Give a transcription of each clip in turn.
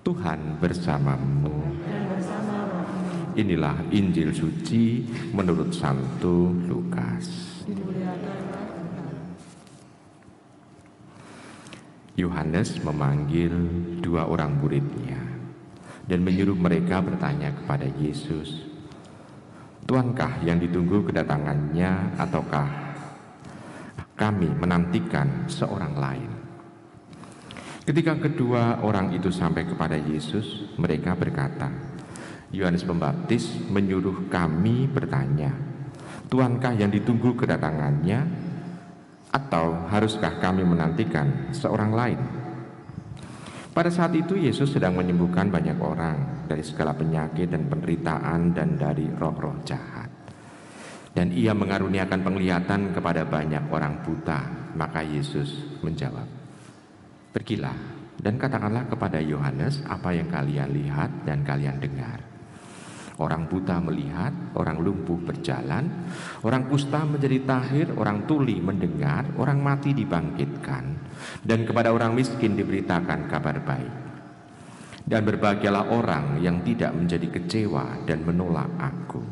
Tuhan bersamamu. Inilah Injil suci menurut Santo Lukas. Yohanes memanggil dua orang muridnya dan menyuruh mereka bertanya kepada Yesus, "Tuankah yang ditunggu kedatangannya ataukah kami menantikan seorang lain?" Ketika kedua orang itu sampai kepada Yesus, mereka berkata, "Yohanes Pembaptis menyuruh kami bertanya, Tuankah yang ditunggu kedatangannya, atau haruskah kami menantikan seorang lain?" Pada saat itu Yesus sedang menyembuhkan banyak orang dari segala penyakit dan penderitaan dan dari roh-roh jahat. Dan ia mengaruniakan penglihatan kepada banyak orang buta. Maka Yesus menjawab, "Pergilah dan katakanlah kepada Yohanes apa yang kalian lihat dan kalian dengar. Orang buta melihat, orang lumpuh berjalan, orang kusta menjadi tahir, orang tuli mendengar, orang mati dibangkitkan, dan kepada orang miskin diberitakan kabar baik. Dan berbahagialah orang yang tidak menjadi kecewa dan menolak Aku."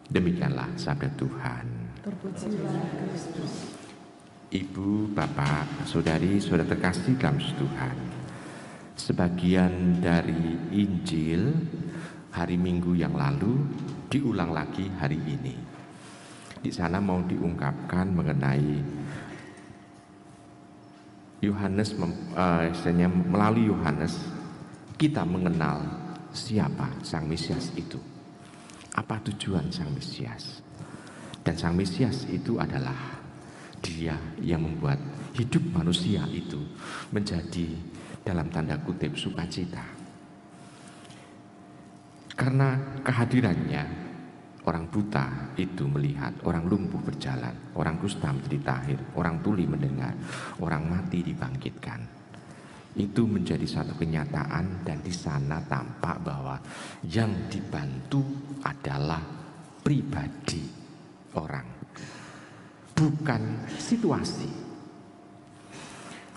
Demikianlah sabda Tuhan. Terpujilah Kristus. Ibu, bapak, saudari, saudara terkasih dalam Tuhan, sebagian dari Injil hari Minggu yang lalu diulang lagi hari ini. Di sana mau diungkapkan mengenai Yohanes, melalui Yohanes kita mengenal siapa Sang Mesias itu. Apa tujuan Sang Mesias? Dan Sang Mesias itu adalah Dia yang membuat hidup manusia itu menjadi dalam tanda kutip sukacita. Karena kehadirannya, orang buta itu melihat, orang lumpuh berjalan, orang kusta menjadi tahir, orang tuli mendengar, orang mati dibangkitkan. Itu menjadi satu kenyataan, dan di sana tampak bahwa yang dibantu adalah pribadi orang, bukan situasi.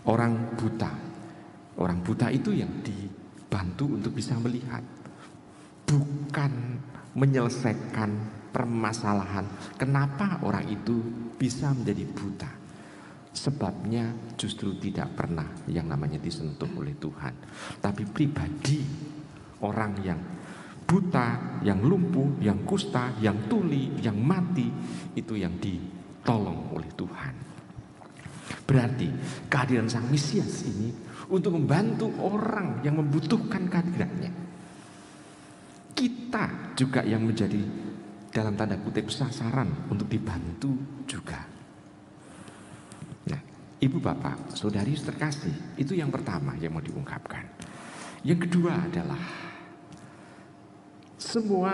Orang buta itu yang dibantu untuk bisa melihat, bukan menyelesaikan permasalahan kenapa orang itu bisa menjadi buta. Sebabnya justru tidak pernah yang namanya disentuh oleh Tuhan, tapi pribadi orang yang buta, yang lumpuh, yang kusta, yang tuli, yang mati, itu yang ditolong oleh Tuhan. Berarti kehadiran Sang Mesias ini untuk membantu orang yang membutuhkan kehadirannya. Kita juga yang menjadi dalam tanda kutip sasaran untuk dibantu juga. Nah, ibu bapak, saudari terkasih, itu yang pertama yang mau diungkapkan. Yang kedua adalah semua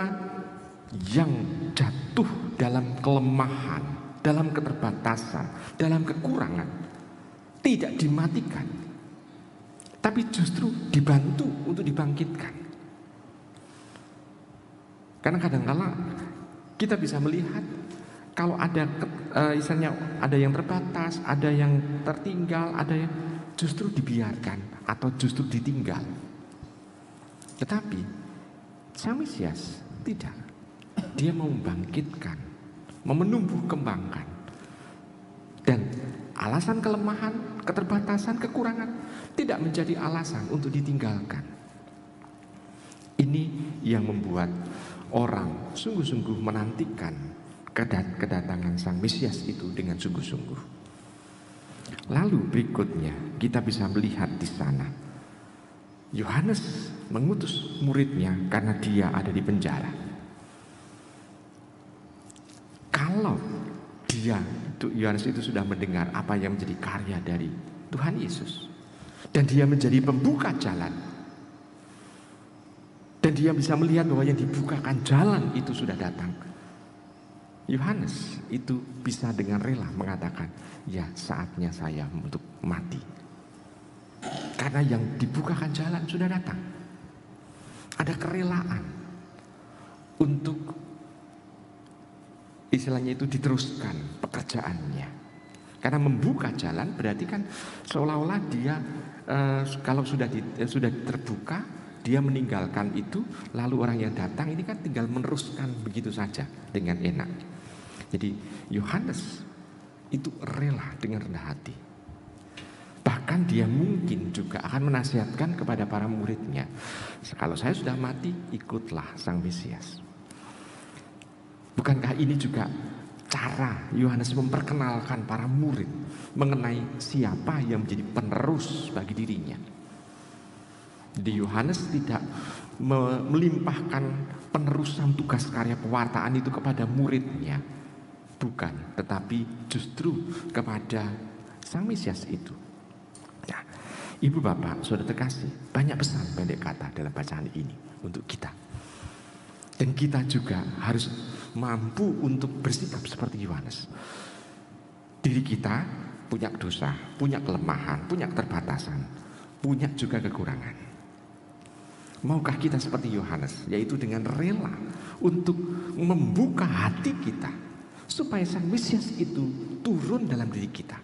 yang jatuh dalam kelemahan, dalam keterbatasan, dalam kekurangan, tidak dimatikan, tapi justru dibantu untuk dibangkitkan. Karena kadang-kala kita bisa melihat kalau ada misalnya ada yang terbatas, ada yang tertinggal, ada yang justru dibiarkan atau justru ditinggal. Tetapi Sang Mesias tidak. Dia mau membangkitkan, mau menumbuh kembangkan. Dan alasan kelemahan, keterbatasan, kekurangan tidak menjadi alasan untuk ditinggalkan. Ini yang membuat orang sungguh-sungguh menantikan kedatangan Sang Mesias itu dengan sungguh-sungguh. Lalu berikutnya kita bisa melihat di sana Yohanes mengutus muridnya karena dia ada di penjara. Kalau Yohanes itu sudah mendengar apa yang menjadi karya dari Tuhan Yesus, dan dia menjadi pembuka jalan, dan dia bisa melihat bahwa yang dibukakan jalan itu sudah datang, Yohanes itu bisa dengan rela mengatakan, "Ya, saatnya saya untuk mati." Karena yang dibukakan jalan sudah datang. Ada kerelaan untuk istilahnya itu diteruskan pekerjaannya. Karena membuka jalan berarti kan seolah-olah dia kalau sudah terbuka, dia meninggalkan itu, lalu orang yang datang ini kan tinggal meneruskan begitu saja dengan enak. Jadi Yohanes itu rela dengan rendah hati. Bahkan dia mungkin juga akan menasihatkan kepada para muridnya, kalau saya sudah mati, ikutlah Sang Mesias. Bukankah ini juga cara Yohanes memperkenalkan para murid mengenai siapa yang menjadi penerus bagi dirinya? Jadi Yohanes tidak melimpahkan penerusan tugas karya pewartaan itu kepada muridnya, bukan, tetapi justru kepada Sang Mesias itu. Nah, Ibu Bapak, Saudara terkasih, banyak pesan pendek kata dalam bacaan ini untuk kita. Dan kita juga harus mampu untuk bersikap seperti Yohanes. Diri kita punya dosa, punya kelemahan, punya keterbatasan, punya juga kekurangan. Maukah kita seperti Yohanes, yaitu dengan rela untuk membuka hati kita supaya Sang Mesias itu turun dalam diri kita.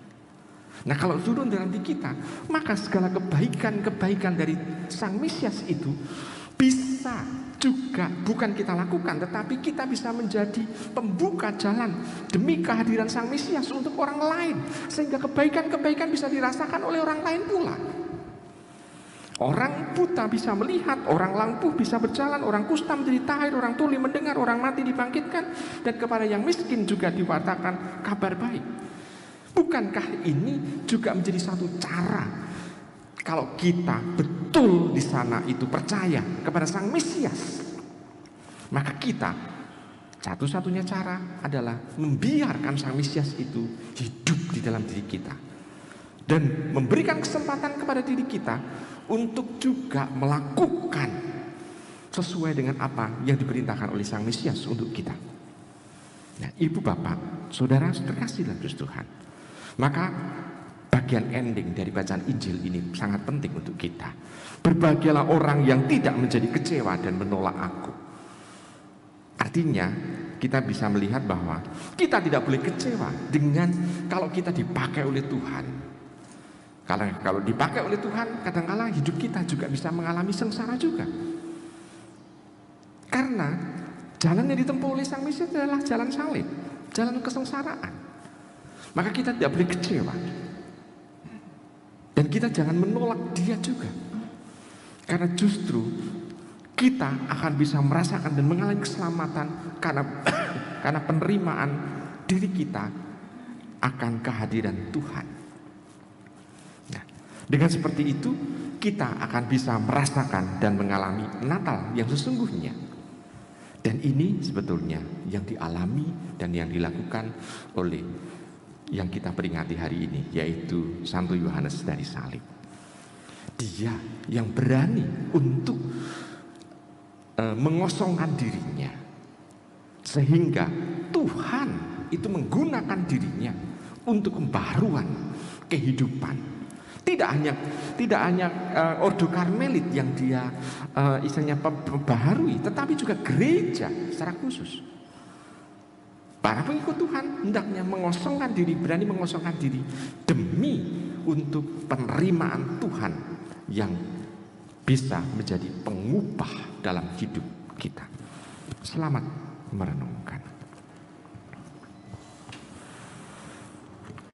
Nah, kalau turun dalam diri kita, maka segala kebaikan-kebaikan dari Sang Mesias itu bisa juga bukan kita lakukan, tetapi kita bisa menjadi pembuka jalan demi kehadiran Sang Mesias untuk orang lain, sehingga kebaikan-kebaikan bisa dirasakan oleh orang lain pula. Orang buta bisa melihat, orang lumpuh bisa berjalan, orang kusta menjadi tahir, orang tuli mendengar, orang mati dibangkitkan, dan kepada yang miskin juga diwartakan kabar baik. Bukankah ini juga menjadi satu cara kalau kita betul di sana itu percaya kepada Sang Mesias, maka kita satu-satunya cara adalah membiarkan Sang Mesias itu hidup di dalam diri kita dan memberikan kesempatan kepada diri kita untuk juga melakukan sesuai dengan apa yang diperintahkan oleh Sang Mesias untuk kita. Nah, Ibu Bapak, Saudara terkasih dalam Tuhan, maka bagian ending dari bacaan Injil ini sangat penting untuk kita. Berbahagialah orang yang tidak menjadi kecewa dan menolak aku. Artinya kita bisa melihat bahwa kita tidak boleh kecewa dengan kalau kita dipakai oleh Tuhan. Kalau dipakai oleh Tuhan, kadang-kala hidup kita juga bisa mengalami sengsara juga. Karena jalan yang ditempuh oleh Sang Mesias adalah jalan salib, jalan kesengsaraan. Maka kita tidak boleh kecewa. Dan kita jangan menolak dia juga. Karena justru kita akan bisa merasakan dan mengalami keselamatan karena penerimaan diri kita akan kehadiran Tuhan. Nah, dengan seperti itu kita akan bisa merasakan dan mengalami Natal yang sesungguhnya. Dan ini sebetulnya yang dialami dan yang dilakukan oleh yang kita peringati hari ini, yaitu Santo Yohanes dari salib. Dia yang berani untuk mengosongkan dirinya, sehingga Tuhan itu menggunakan dirinya untuk pembaharuan kehidupan. Tidak hanya Ordo Karmelit yang dia istilahnya membaharui, tetapi juga gereja secara khusus. Para pengikut Tuhan hendaknya mengosongkan diri, berani mengosongkan diri demi untuk penerimaan Tuhan yang bisa menjadi pengubah dalam hidup kita. Selamat merenungkan.